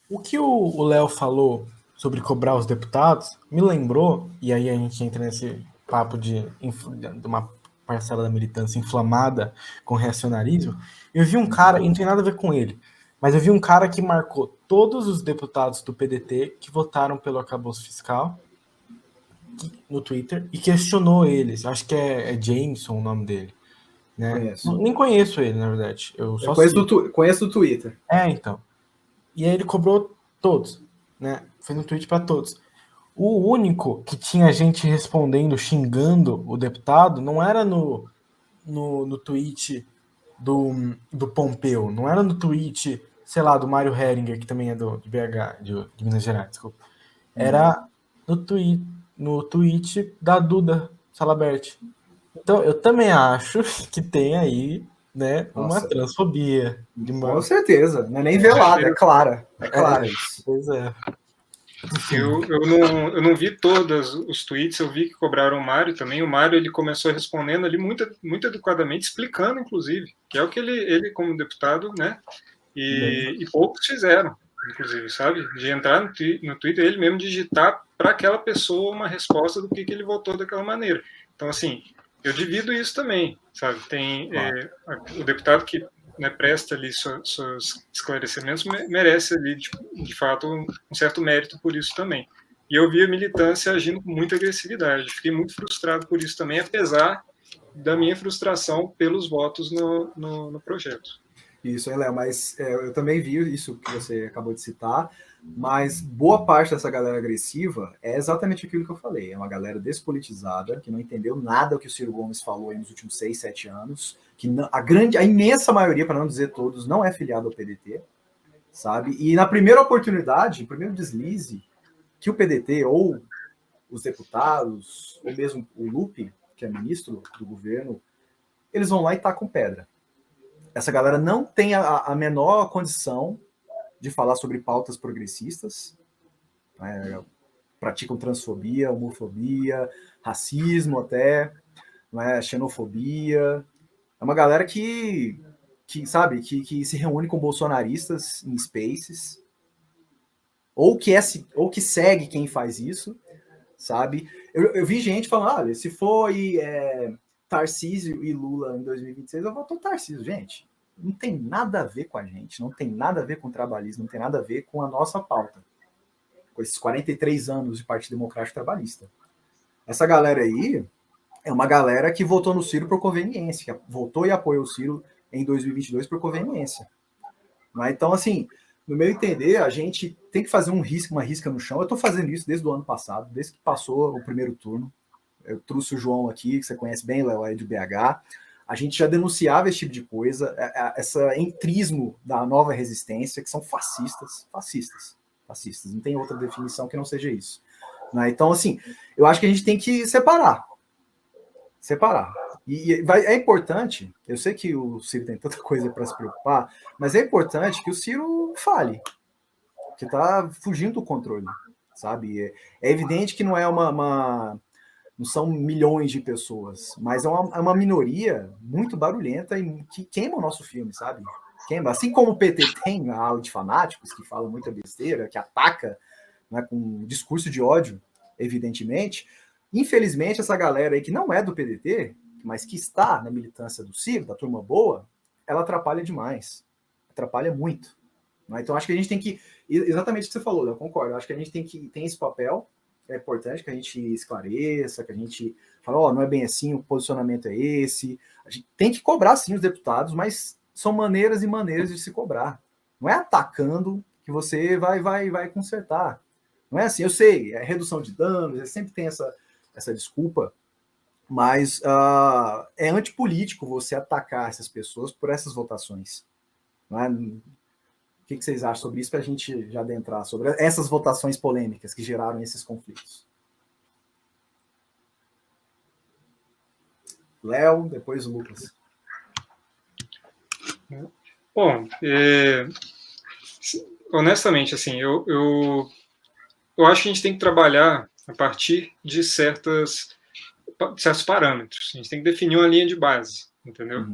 O que o Léo falou sobre cobrar os deputados me lembrou, e aí a gente entra nesse papo de uma parcela da militância inflamada com reacionarismo. Eu vi um cara, e não tem nada a ver com ele, mas eu vi um cara que marcou todos os deputados do PDT que votaram pelo arcabouço fiscal no Twitter e questionou eles. Acho que é Jameson o nome dele, né? Conheço. Nem conheço ele, na verdade. Eu Eu só conheço sigo. conheço do Twitter. Então. E aí ele cobrou todos, né? Fez um tweet para todos. O único que tinha gente respondendo, xingando o deputado, não era no tweet do Pompeu, não era no tweet, sei lá, do Mário Heringer, que também é de BH, de Minas Gerais, desculpa. Era no tweet da Duda Salabert. Então, eu também acho que tem aí, né, uma Nossa, transfobia. com certeza. Não é nem velada, é clara. É clara isso. Pois é. Enfim. Eu não vi todos os tweets, eu vi que cobraram o Mário também. O Mário ele começou respondendo ali muito educadamente, explicando, inclusive, que é o que ele como deputado, né? E poucos fizeram, inclusive, sabe? De entrar no Twitter, ele mesmo digitar para aquela pessoa uma resposta do que ele votou daquela maneira. Então, assim, eu divido isso também, sabe? Tem o deputado que, né, presta ali seus esclarecimentos, merece ali, de fato, um certo mérito por isso também. E eu vi a militância agindo com muita agressividade. Fiquei muito frustrado por isso também, apesar da minha frustração pelos votos no projeto. Isso, hein, Léo? Mas eu também vi isso que você acabou de citar, mas boa parte dessa galera agressiva é exatamente aquilo que eu falei. É uma galera despolitizada, que não entendeu nada do que o Ciro Gomes falou aí nos últimos 6, 7 anos, que a imensa maioria, para não dizer todos, não é filiado ao PDT, sabe? E na primeira oportunidade, no primeiro deslize, que o PDT ou os deputados, ou mesmo o Lupe, que é ministro do governo, eles vão lá e tacam pedra. Essa galera não tem a menor condição de falar sobre pautas progressistas, né? Praticam transfobia, homofobia, racismo até, né? Xenofobia. É uma galera que sabe, que se reúne com bolsonaristas em spaces, ou que segue quem faz isso, sabe? Eu vi gente falando, olha, se for Tarcísio e Lula em 2026, eu voto Tarcísio, gente. Não tem nada a ver com a gente, não tem nada a ver com o trabalhismo, não tem nada a ver com a nossa pauta. Com esses 43 anos de Partido Democrático Trabalhista. Essa galera aí é uma galera que votou no Ciro por conveniência, que votou e apoiou o Ciro em 2022 por conveniência. Então, assim, no meu entender, a gente tem que fazer uma risca no chão. Eu estou fazendo isso desde o ano passado, desde que passou o primeiro turno. Eu trouxe o João aqui, que você conhece bem, Léo, é de BH. A gente já denunciava esse tipo de coisa, esse entrismo da nova resistência, que são fascistas. Não tem outra definição que não seja isso. Então, assim, eu acho que a gente tem que separar. E é importante, eu sei que o Ciro tem tanta coisa para se preocupar, mas é importante que o Ciro fale, que está fugindo do controle, sabe? É evidente que não é não são milhões de pessoas, mas é uma minoria muito barulhenta e que queima o nosso filme, sabe? Queima. Assim como o PT tem a ala de fanáticos que falam muita besteira, que ataca, né, com discurso de ódio, evidentemente. Infelizmente, essa galera aí que não é do PDT, mas que está na militância do Ciro, da turma boa, ela atrapalha demais. Atrapalha muito. Então, acho que a gente tem que... Exatamente o que você falou, eu concordo. Acho que a gente tem esse papel. É importante que a gente esclareça, que a gente fale, não é bem assim, o posicionamento é esse. A gente tem que cobrar, sim, os deputados, mas são maneiras e maneiras de se cobrar. Não é atacando que você vai consertar. Não é assim, eu sei, é redução de danos, sempre tem essa desculpa, mas é antipolítico você atacar essas pessoas por essas votações. Não é? O que vocês acham sobre isso para a gente já adentrar sobre essas votações polêmicas que geraram esses conflitos? Léo, depois o Lucas. Bom, honestamente, assim, eu acho que a gente tem que trabalhar a partir de certos parâmetros. A gente tem que definir uma linha de base, entendeu?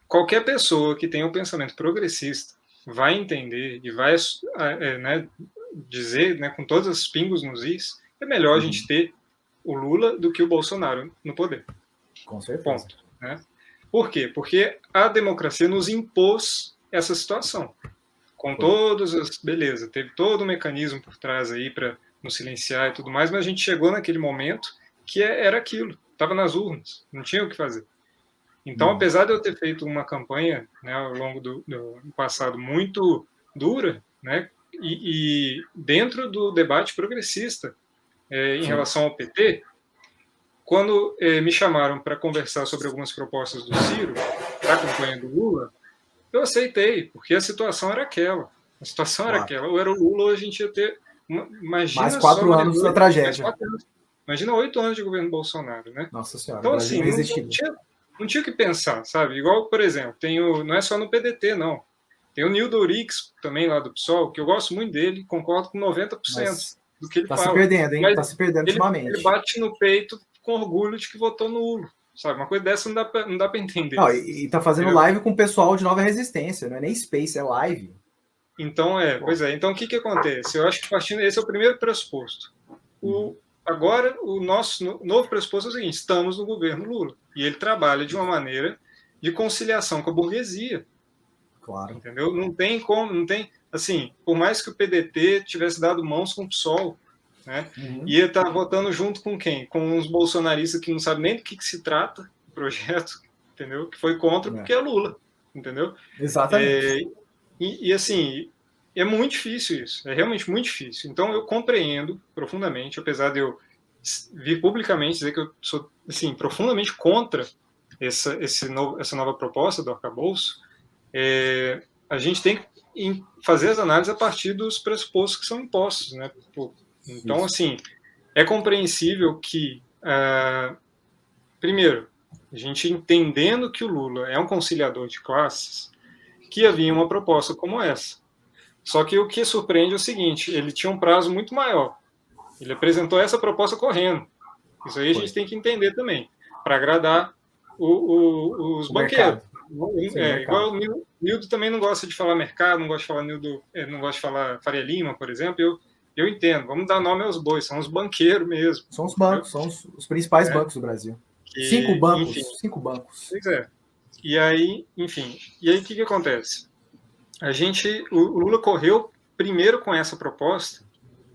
Qualquer pessoa que tenha um pensamento progressista, vai entender e vai né, dizer, né, com todos os pingos nos is, é melhor a gente ter o Lula do que o Bolsonaro no poder. Com certeza. Ponto. Né? Por quê? Porque a democracia nos impôs essa situação. Com todas as... Beleza, teve todo um mecanismo por trás aí para nos silenciar e tudo mais, mas a gente chegou naquele momento que era aquilo. Estava nas urnas, não tinha o que fazer. Então, apesar de eu ter feito uma campanha, né, ao longo do passado muito dura, né, e dentro do debate progressista em relação ao PT, quando me chamaram para conversar sobre algumas propostas do Ciro, para a campanha do Lula, eu aceitei, porque a situação era aquela. A situação era aquela. Ou era o Lula, ou a gente ia ter... Imagina mais 4 anos da tragédia. Imagina 8 anos de governo Bolsonaro, né? Nossa Senhora, então, assim, não tinha o que pensar, sabe? Igual, por exemplo, não é só no PDT, não. Tem o Nildo Ourix, também lá do PSOL, que eu gosto muito dele, concordo com 90% do que ele fala. Tá se perdendo, hein? Tá se perdendo ultimamente. Ele bate no peito com orgulho de que votou nulo, sabe? Uma coisa dessa não dá pra entender. Não, e tá fazendo live com o pessoal de Nova Resistência, não é nem Space, é live. Então, pois é. Então, o que acontece? Eu acho que esse é o primeiro pressuposto. Agora, o nosso novo pressuposto é o seguinte: estamos no governo Lula. E ele trabalha de uma maneira de conciliação com a burguesia. Claro. Entendeu? Não tem como, assim, por mais que o PDT tivesse dado mãos com o PSOL, né, ia estar votando junto com quem? Com uns bolsonaristas que não sabem nem do que se trata o projeto, entendeu? Que foi contra porque é Lula, entendeu? Exatamente. E assim, é muito difícil isso, é realmente muito difícil. Então eu compreendo profundamente, apesar de eu vir publicamente dizer que eu sou, assim, profundamente contra essa nova proposta do arcabouço, a gente tem que fazer as análises a partir dos pressupostos que são impostos, né? Então, assim, é compreensível que, primeiro, a gente entendendo que o Lula é um conciliador de classes, que havia uma proposta como essa. Só que o que surpreende é o seguinte: ele tinha um prazo muito maior. Ele apresentou essa proposta correndo. Isso aí a gente tem que entender também, para agradar os banqueiros. Igual o Nildo também não gosta de falar mercado, não gosta de falar não gosta de falar Faria Lima, por exemplo. Eu entendo, vamos dar nome aos bois, são os banqueiros mesmo. São os bancos, são os principais bancos do Brasil. 5 bancos, enfim, 5 bancos. Pois é. E aí, enfim, o que acontece? O Lula correu primeiro com essa proposta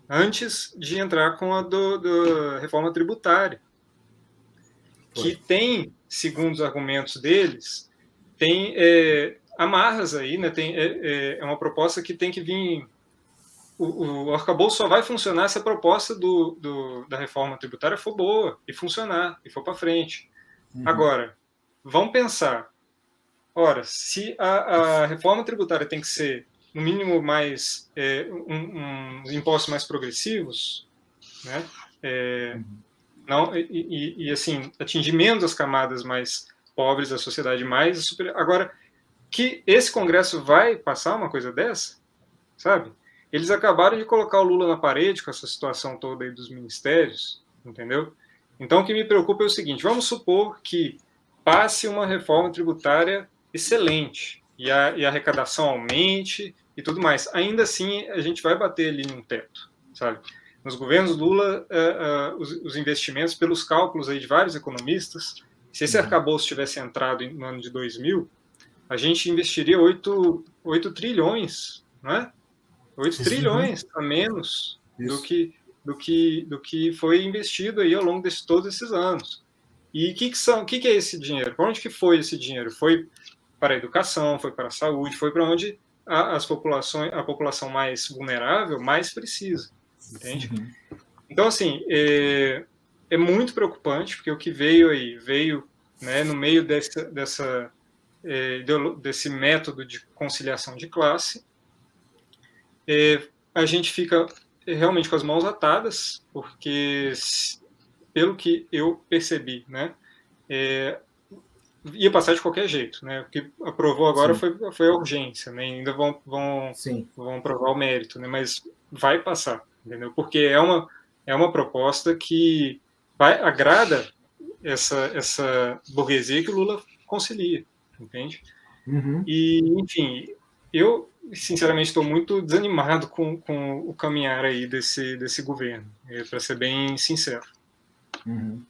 antes de entrar com a da reforma tributária, que tem, segundo os argumentos deles, tem amarras aí, né? É uma proposta que tem que vir... O arcabouço só vai funcionar se a proposta da reforma tributária for boa e funcionar, e for para frente. Agora, vamos pensar. Ora, se a reforma tributária tem que ser, no mínimo, mais uns impostos mais progressivos, né? Assim, atingir menos as camadas mais pobres da sociedade, mais superior. Agora, que esse Congresso vai passar uma coisa dessa, sabe? Eles acabaram de colocar o Lula na parede com essa situação toda aí dos ministérios, entendeu? Então, o que me preocupa é o seguinte: vamos supor que passe uma reforma tributária excelente e a arrecadação aumente e tudo mais. Ainda assim, a gente vai bater ali num teto, sabe? Nos governos Lula, os investimentos, pelos cálculos aí de vários economistas, se esse arcabouço tivesse entrado no ano de 2000, a gente investiria 8 trilhões, não é? 8 trilhões a menos do que foi investido aí ao longo de todos esses anos. E o que é esse dinheiro? Para onde que foi esse dinheiro? Foi para a educação, foi para a saúde, foi para onde a população mais vulnerável mais precisa, entende? Então, assim, é muito preocupante, porque o que veio, né, no meio desse método de conciliação de classe. A gente fica realmente com as mãos atadas, porque, pelo que eu percebi, né, ia passar de qualquer jeito, né? O que aprovou agora foi a urgência, né? Ainda vão provar o mérito, né? Mas vai passar, entendeu? Porque é uma proposta que agrada essa burguesia que o Lula concilia, entende? E, enfim, eu sinceramente, estou muito desanimado com o caminhar aí desse governo, para ser bem sincero. Uhum.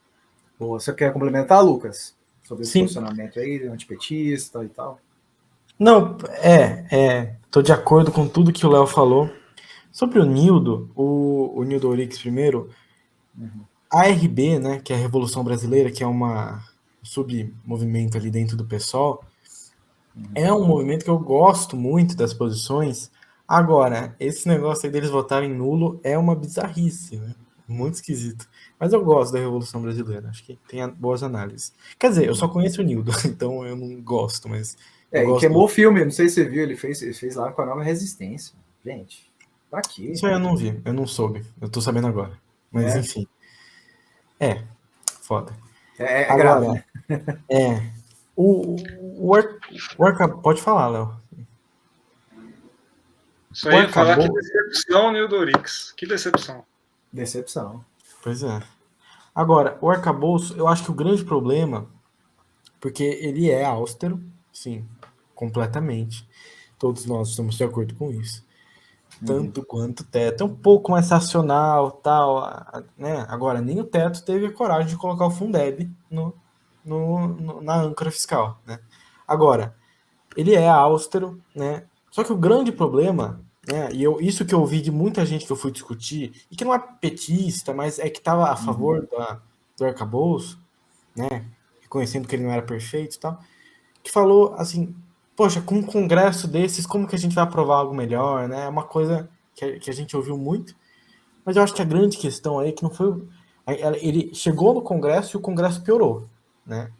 Boa. Você quer complementar, Lucas? Sobre esse Sim. posicionamento aí, antipetista e tal? Não, tô de acordo com tudo que o Léo falou. Sobre o Nildo, o Nildo Ourix primeiro, a RB, né, que é a Revolução Brasileira, que é uma submovimento ali dentro do PSOL, é um movimento que eu gosto muito das posições. Agora, esse negócio aí deles votarem nulo é uma bizarrice, né? Muito esquisito. Mas eu gosto da Revolução Brasileira, acho que tem boas análises. Quer dizer, eu só conheço o Nildo, então eu não gosto, mas eu E gosto. queimou o filme, não sei se você viu, ele fez lá com a Nova Resistência. Gente, pra quê? Isso aí eu não vi, eu não soube. Eu tô sabendo agora. Mas É, enfim. Foda. é grave, Agora, né? pode falar, Léo. Isso O aí ia falar que arcabouço. decepção, Nildo Ourix. Que decepção. Decepção. Pois é. Agora, o arcabouço, eu acho que o grande problema, porque ele é austero, sim, completamente. Todos nós estamos de acordo com isso. Tanto quanto o teto. É um pouco mais racional, tal, né? Agora, nem o teto teve a coragem de colocar o Fundeb na âncora fiscal, né? Agora, ele é austero, né? Só que o grande problema, né? E isso que eu ouvi de muita gente que eu fui discutir, e que não é petista, mas é que estava a favor do arcabouço, né? Reconhecendo que ele não era perfeito e tal, que falou assim, poxa, com um congresso desses, como que a gente vai aprovar algo melhor, né? É uma coisa que a gente ouviu muito, mas eu acho que a grande questão aí é que não foi... Ele chegou no congresso e o congresso piorou, né?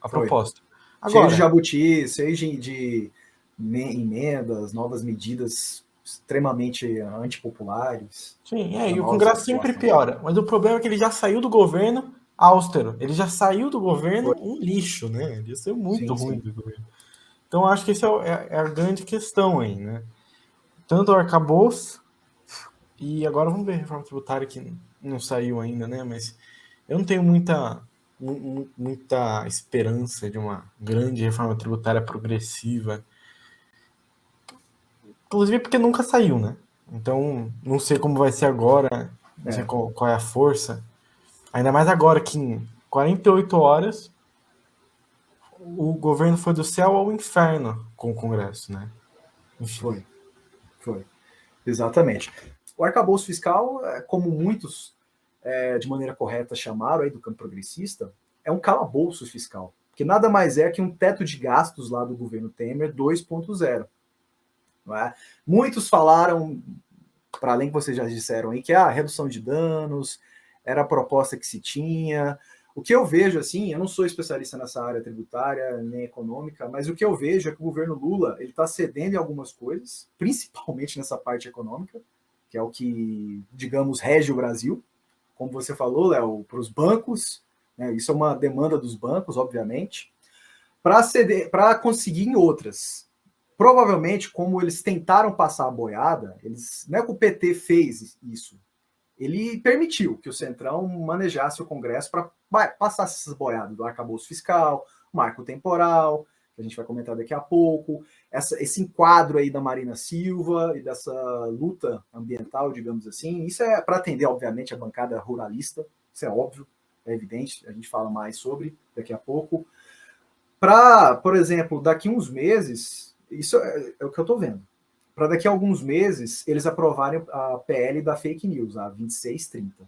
A Foi. proposta. Cheio de Agora, jabuti, cheio de emendas, novas medidas extremamente antipopulares sim, da e o nova Congresso sempre população. piora. Mas o problema é que ele já saiu do governo austero. Ele já saiu do governo Foi. um lixo, né? Ele ia ser muito Sim, ruim sim. do governo. Então, eu acho que essa é a grande questão aí, né? Tanto o arcabouço, e agora vamos ver a reforma tributária que não saiu ainda, né? Mas eu não tenho muita esperança de uma grande reforma tributária progressiva. Inclusive porque nunca saiu, né? Então, não sei como vai ser agora, não sei É. qual é a força. Ainda mais agora que em 48 horas o governo foi do céu ao inferno com o Congresso, né? Enfim. Foi. Exatamente. O arcabouço fiscal, como muitos de maneira correta chamaram aí do campo progressista, é um calabouço fiscal, que nada mais é que um teto de gastos lá do governo Temer 2.0. Não é? Muitos falaram, para além que vocês já disseram aí, que a redução de danos era a proposta que se tinha. O que eu vejo, assim, eu não sou especialista nessa área tributária nem econômica, mas o que eu vejo é que o governo Lula ele está cedendo em algumas coisas, principalmente nessa parte econômica, que é o que, digamos, rege o Brasil. Como você falou, Léo, para os bancos, né, isso é uma demanda dos bancos, obviamente, para conseguir em outras. Provavelmente, como eles tentaram passar a boiada, não é que o PT fez isso, ele permitiu que o Centrão manejasse o Congresso para passar essas boiadas do arcabouço fiscal, marco temporal, que a gente vai comentar daqui a pouco, esse enquadro aí da Marina Silva e dessa luta ambiental, digamos assim. Isso é para atender, obviamente, a bancada ruralista, isso é óbvio, é evidente, a gente fala mais sobre daqui a pouco. Para, por exemplo, daqui uns meses, isso é o que eu estou vendo, para daqui a alguns meses eles aprovarem a PL da fake news, a 2630.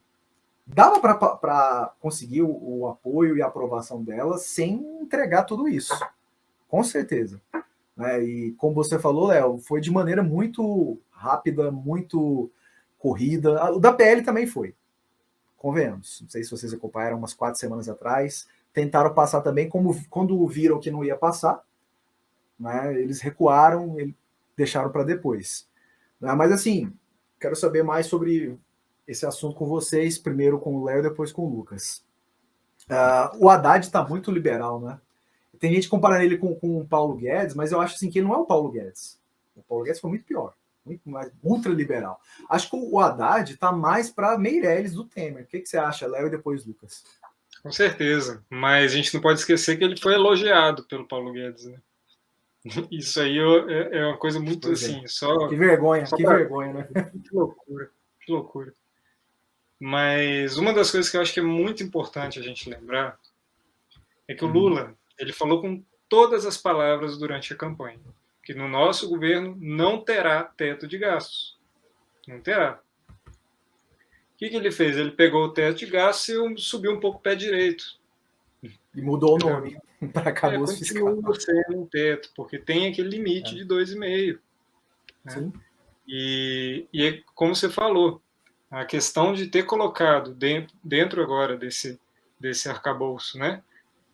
Dava para conseguir o apoio e a aprovação dela sem entregar tudo isso, com certeza. E como você falou, Léo, foi de maneira muito rápida, muito corrida. O da PL também foi, convenhamos. Não sei se vocês acompanharam umas 4 semanas atrás. Tentaram passar também, quando viram que não ia passar, né, eles recuaram, deixaram para depois. Mas assim, quero saber mais sobre esse assunto com vocês, primeiro com o Léo, depois com o Lucas. O Haddad está muito liberal, né? Tem gente comparando ele com o Paulo Guedes, mas eu acho assim que ele não é o Paulo Guedes. O Paulo Guedes foi muito pior, muito mais ultraliberal. Acho que o Haddad está mais para Meirelles do Temer. O que você acha, Léo, e depois Lucas? Com certeza, mas a gente não pode esquecer que ele foi elogiado pelo Paulo Guedes, né? Isso aí é uma coisa muito Pois é. assim, só Que vergonha, só que pra- vergonha, né? que loucura, que loucura. Mas uma das coisas que eu acho que é muito importante a gente lembrar é que o Lula, ele falou com todas as palavras durante a campanha, que no nosso governo não terá teto de gastos. Não terá. O que ele fez? Ele pegou o teto de gastos e subiu um pouco o pé direito. E mudou o Entendeu? nome para acabouço fiscal. Continua sendo um teto, porque tem aquele limite de 2,5. Né? Sim. E é como você falou, a questão de ter colocado dentro agora desse arcabouço, né?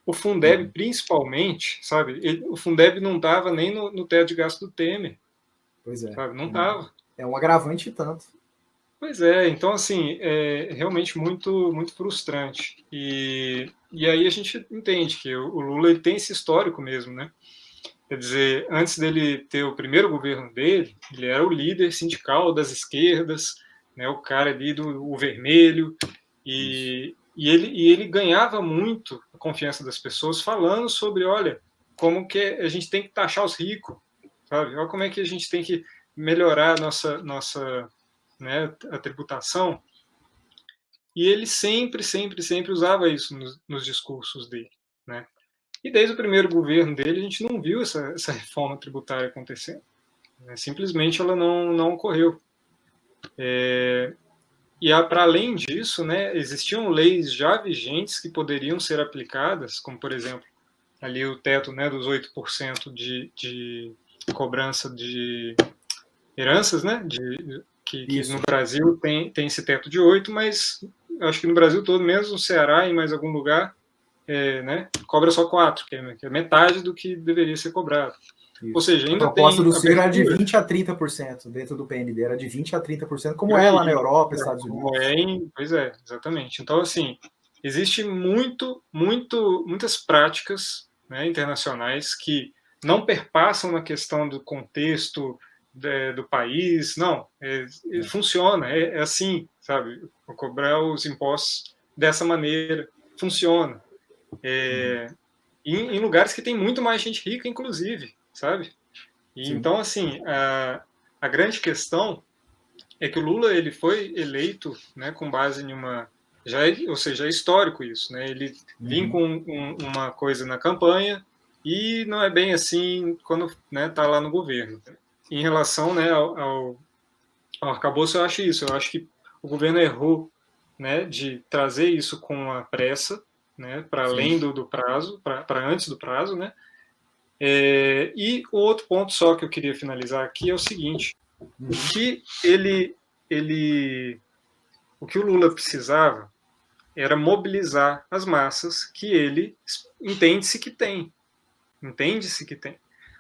O Fundeb, principalmente, sabe? O Fundeb não estava nem no teto de gasto do Temer. Pois é. Sabe? Não estava. É um agravante tanto. Pois é, então, assim, é realmente muito, muito frustrante. E aí a gente entende que o Lula ele tem esse histórico mesmo, né? Quer dizer, antes dele ter o primeiro governo dele, ele era o líder sindical das esquerdas, né, o cara ali do vermelho, e ele ganhava muito a confiança das pessoas falando sobre, olha, como que a gente tem que taxar os ricos, sabe? Olha como é que a gente tem que melhorar a nossa né, a tributação. E ele sempre usava isso nos discursos dele, né? E desde o primeiro governo dele, a gente não viu essa reforma tributária acontecendo. Né? Simplesmente ela não ocorreu. E para além disso, né, existiam leis já vigentes que poderiam ser aplicadas, como, por exemplo, ali o teto, né, dos 8% de cobrança de heranças, né, que no Brasil tem esse teto de 8%, mas acho que no Brasil todo, mesmo no Ceará e em mais algum lugar, né, cobra só 4%, que é metade do que deveria ser cobrado. Isso. Ou seja, ainda a proposta tem do Ciro era de 20% a 30%, dentro do PND era de 20% a 30%, como é lá na Europa, Estados Unidos. Pois é, exatamente. Então, assim, existe muitas práticas, né, internacionais que não perpassam na questão do contexto do país, não, funciona, é assim, sabe, cobrar os impostos dessa maneira, funciona. Em lugares que tem muito mais gente rica, inclusive, sabe? E, então, assim, a grande questão é que o Lula ele foi eleito, né, com base em uma, ou seja, é histórico isso, né? Ele vinha com uma coisa na campanha e não é bem assim quando, né, tá lá no governo. Em relação, né, ao arcabouço, eu acho isso. Eu acho que o governo errou, né, de trazer isso com a pressa, né, para além do prazo, para antes do prazo, né? E o outro ponto só que eu queria finalizar aqui é o seguinte: o que o Lula precisava era mobilizar as massas que ele entende-se que tem.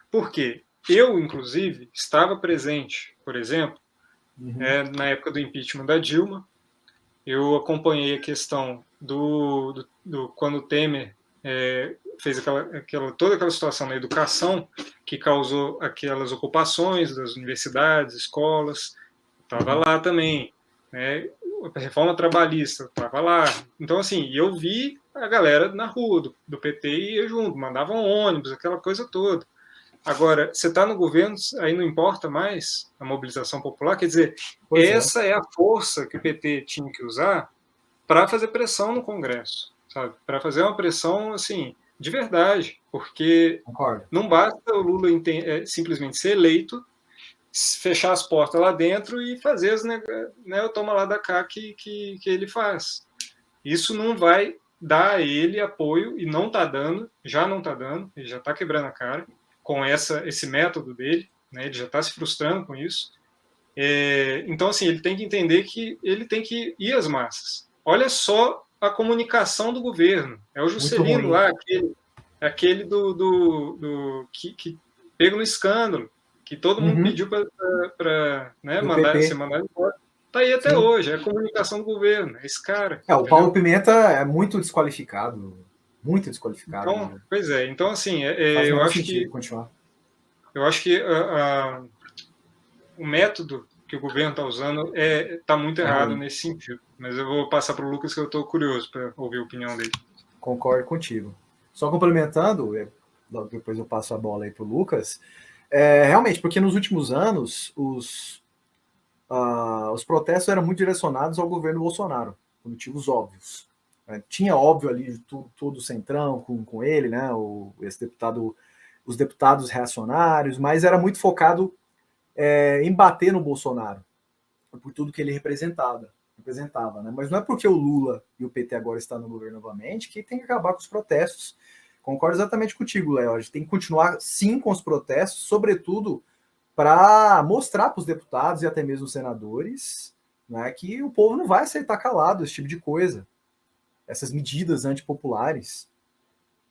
Por quê? Eu, inclusive, estava presente, por exemplo, na época do impeachment da Dilma. Eu acompanhei a questão do quando o Temer fez toda aquela situação na educação que causou aquelas ocupações das universidades, escolas. Estava lá também, né? A reforma trabalhista, estava lá. Então, assim, eu vi a galera na rua do PT e ia junto, mandavam ônibus, aquela coisa toda. Agora, você está no governo, aí não importa mais a mobilização popular, quer dizer, essa é a força que o PT tinha que usar para fazer pressão no Congresso, sabe? Para fazer uma pressão, assim, de verdade, porque não basta o Lula simplesmente ser eleito, fechar as portas lá dentro e fazer o toma lá da cá que ele faz. Isso não vai dar a ele apoio, e não está dando, já não está dando, ele já está quebrando a cara com esse método dele, né? Ele já está se frustrando com isso. Então, assim, ele tem que entender que ele tem que ir às massas. Olha só a comunicação do governo. É o Juscelino lá, aquele que pega no escândalo, que todo mundo pediu para ser mandado embora. Está aí até hoje, é a comunicação do governo, é esse cara. O Paulo Pimenta é muito desqualificado. Muito desqualificado. Então, né? Pois é, então assim, eu acho que o método que o governo está usando está muito errado nesse sentido. Mas eu vou passar para o Lucas, que eu estou curioso para ouvir a opinião dele. Concordo contigo. Só complementando, depois eu passo a bola aí para o Lucas, realmente, porque nos últimos anos os protestos eram muito direcionados ao governo Bolsonaro, por motivos óbvios. Tinha, óbvio, ali todo o centrão com ele, né, os deputados reacionários, mas era muito focado em bater no Bolsonaro, por tudo que ele representava, né? Mas não é porque o Lula e o PT agora estão no governo novamente que tem que acabar com os protestos. Concordo exatamente contigo, Léo. A gente tem que continuar, sim, com os protestos, sobretudo para mostrar para os deputados e até mesmo os senadores, né, que o povo não vai aceitar calado esse tipo de coisa, essas medidas antipopulares.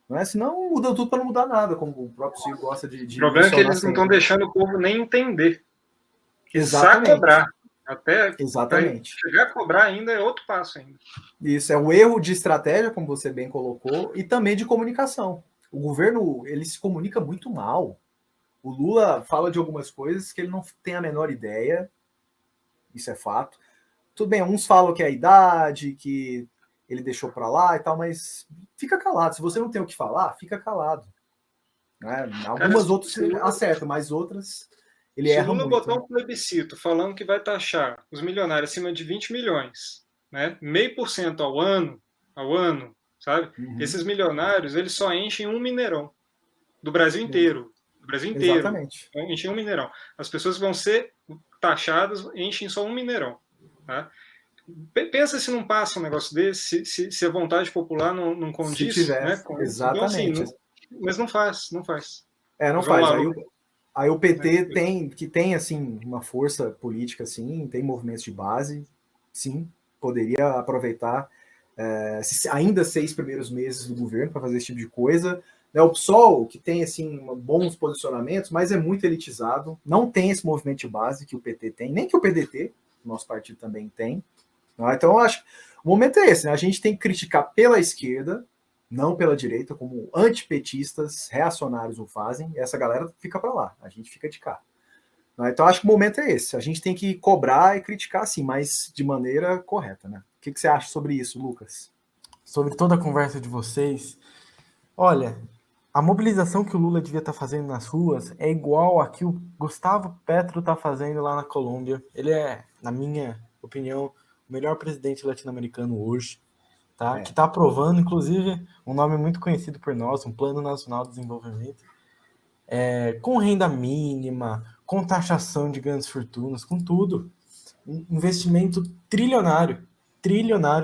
Não é? Senão muda tudo para não mudar nada, como o próprio Ciro gosta de O problema é que eles não estão deixando o povo nem entender. Quiser cobrar. Até chegar a cobrar ainda é outro passo ainda. Isso, é um erro de estratégia, como você bem colocou, e também de comunicação. O governo, ele se comunica muito mal. O Lula fala de algumas coisas que ele não tem a menor ideia, isso é fato. Tudo bem, uns falam que é a idade, que ele deixou para lá e tal, mas fica calado. Se você não tem o que falar, fica calado. Né? Algumas outras acertam, mas outras ele erra muito. Se o Lula botar um plebiscito falando que vai taxar os milionários acima de 20 milhões, né? 0,5% ao ano, sabe? Uhum. Esses milionários, eles só enchem um Mineirão do Brasil inteiro. Do Brasil inteiro. Exatamente. Enchem um Mineirão. As pessoas vão ser taxadas, enchem só um Mineirão. Tá? Pensa se não passa um negócio desse, se a vontade popular não condiz. Se tiver, né? exatamente. Então, assim, mas não faz. Não faz. Aí o PT tem assim, uma força política, assim, tem movimentos de base, sim, poderia aproveitar ainda 6 primeiros meses do governo para fazer esse tipo de coisa. O PSOL, que tem assim, bons posicionamentos, mas é muito elitizado, não tem esse movimento de base que o PT tem, nem que o PDT, nosso partido também tem. Então, eu acho que o momento é esse, né? A gente tem que criticar pela esquerda, não pela direita, como antipetistas, reacionários o fazem, e essa galera fica para lá, a gente fica de cá. Então, acho que o momento é esse, a gente tem que cobrar e criticar, sim, mas de maneira correta, né? O que você acha sobre isso, Lucas? Sobre toda a conversa de vocês, olha, a mobilização que o Lula devia estar fazendo nas ruas é igual a que o Gustavo Petro está fazendo lá na Colômbia. Ele é, na minha opinião, o melhor presidente latino-americano hoje. Tá? Que está aprovando, inclusive, um nome muito conhecido por nós, um Plano Nacional de Desenvolvimento, com renda mínima, com taxação de grandes fortunas, com tudo. Um investimento trilionário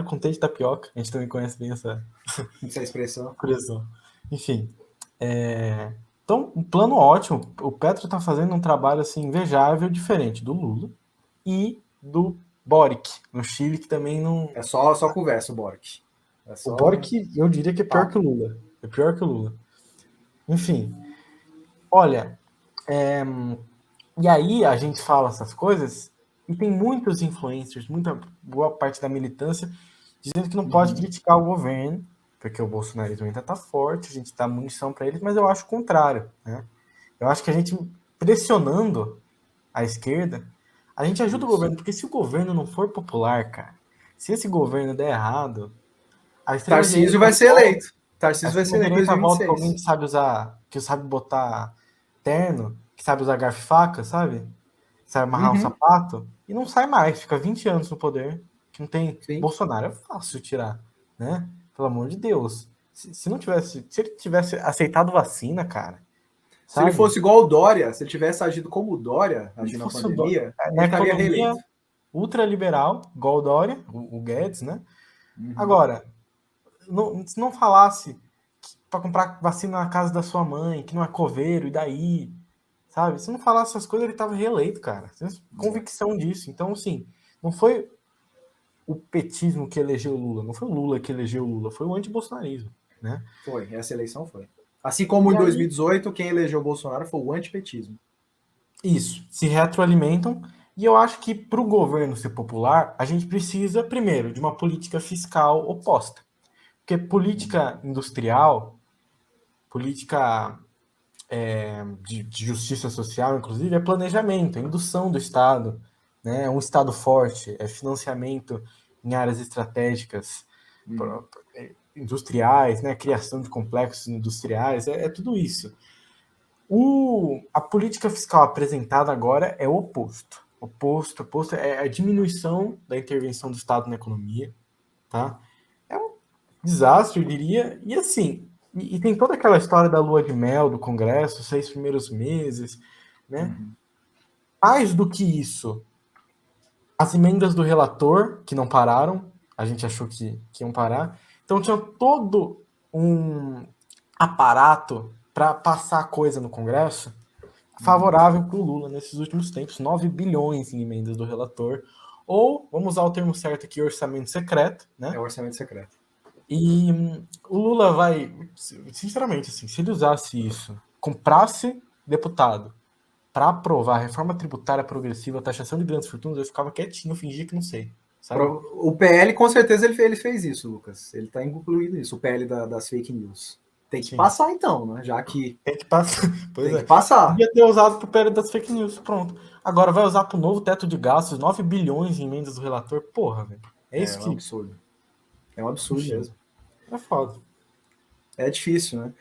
com T de tapioca. A gente também conhece bem essa expressão. Enfim. Então, um plano ótimo. O Petro está fazendo um trabalho assim, invejável, diferente do Lula e do Boric, no Chile, que também não... É só conversa, o Boric. O Boric, eu diria que é pior que o Lula. É pior que o Lula. Enfim. Olha, e aí a gente fala essas coisas e tem muitos influencers, boa parte da militância, dizendo que não pode criticar o governo, porque o bolsonarismo ainda está forte, a gente dá munição para eles, mas eu acho o contrário. Né? Eu acho que a gente, pressionando a esquerda, a gente ajuda o governo, porque se o governo não for popular, cara, se esse governo der errado, Tarcísio vai ser eleito. Tarcísio vai ser eleito em 2026. Alguém que sabe usar, que sabe botar terno, que sabe usar garfo e faca, sabe? Sabe amarrar um sapato, e não sai mais, fica 20 anos no poder, que não tem... Sim. Bolsonaro é fácil tirar, né? Pelo amor de Deus. Se ele tivesse aceitado vacina, cara... Se ele fosse igual o Dória, se ele tivesse agido como o Dória, agindo na pandemia, ele estaria reeleito. Ultraliberal, igual o Dória, o Guedes, né? Agora, se não falasse para comprar vacina na casa da sua mãe, que não é coveiro, e daí, sabe? Se não falasse essas coisas, ele estava reeleito, cara. Tem convicção disso. Então, assim, não foi o petismo que elegeu o Lula, não foi o Lula que elegeu o Lula, foi o antibolsonarismo, né? Foi, essa eleição foi. Assim como em 2018, quem elegeu o Bolsonaro foi o antipetismo. Isso, se retroalimentam. E eu acho que para o governo ser popular, a gente precisa, primeiro, de uma política fiscal oposta. Porque política industrial, política de justiça social, inclusive, é planejamento, é indução do Estado, né? É um Estado forte, é financiamento em áreas estratégicas, industriais, né? Criação de complexos industriais, é tudo isso. A política fiscal apresentada agora é o oposto. Oposto é a diminuição da intervenção do Estado na economia, tá? É um desastre, eu diria. E assim, e tem toda aquela história da lua de mel do Congresso, os 6 primeiros meses, né? Mais do que isso, as emendas do relator, que não pararam, a gente achou que iam parar. Então tinha todo um aparato para passar coisa no Congresso favorável para o Lula nesses últimos tempos, 9 bilhões em emendas do relator, ou, vamos usar o termo certo aqui, orçamento secreto, né? É o orçamento secreto. E o Lula vai, sinceramente, assim, se ele usasse isso, comprasse deputado para aprovar a reforma tributária progressiva, a taxação de grandes fortunas, eu ficava quietinho, fingia que não sei. Sabe? O PL, com certeza, ele fez isso, Lucas. Ele está incluído nisso, o PL das fake news. Tem que passar, então, né? Já que. Tem que passar. Pois tem é. que passar. Podia ter usado pro PL das fake news, pronto. Agora vai usar pro novo teto de gastos, 9 bilhões em emendas do relator. Porra, velho. É isso um que. absurdo. É um absurdo Enfim, mesmo. é foda. É difícil, né?